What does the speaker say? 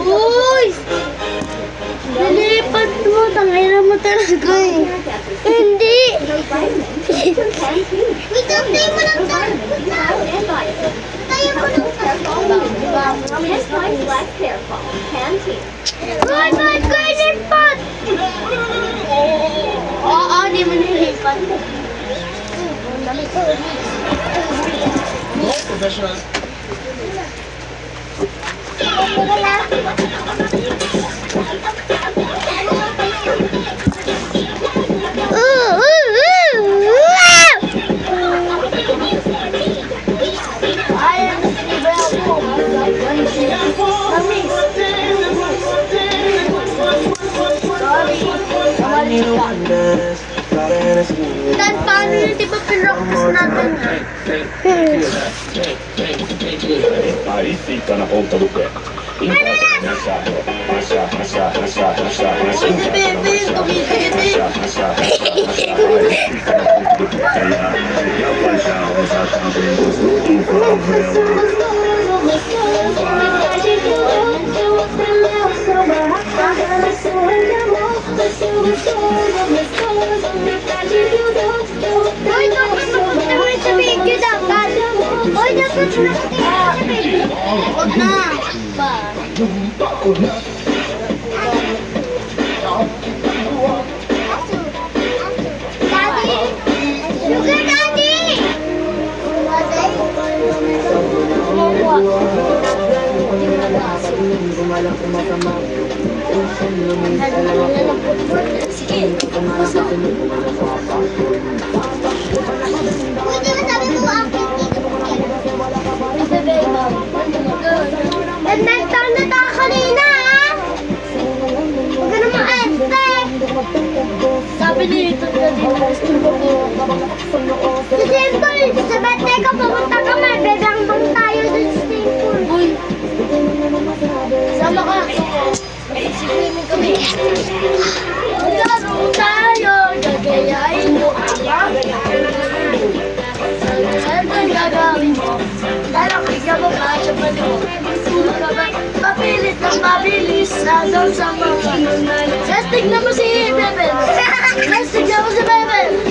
Uy! Nilipat mo, tangina mo talaga eh. Hindi! Wait, update mo lang tayo. Tayo mo lang tayo. Good, go ilipat! Oo, di mo nilipat. Professional. Dan, paano yun? Di ba pinractice natin? Aifica na ponta do pé. Si Bebe, tumitigil Hoy, dapat magpapatawin sa video dapat. Hoy, dapat magpapatawin sa video. Huwag na. Daddy! Sugar daddy! Sige. Uy, di ba sabi mo ang Nagtang na tayo kanina, ha? Huwag ka na ma-expect. Sabi nito na din na si Simple, sa birthday ko pumunta ka, may bebang tayo dun sa Simple. Uy, sama ka. Sipilimin kami. Maglaro tayo, gagayain mo ang saan gagawin mo? Lalaki ka mo ba sa palimot? Sulo ka ba? Papilit ng mabilis na doon sa mga Testing na mo si Bebe. Testing na mo si Bebe.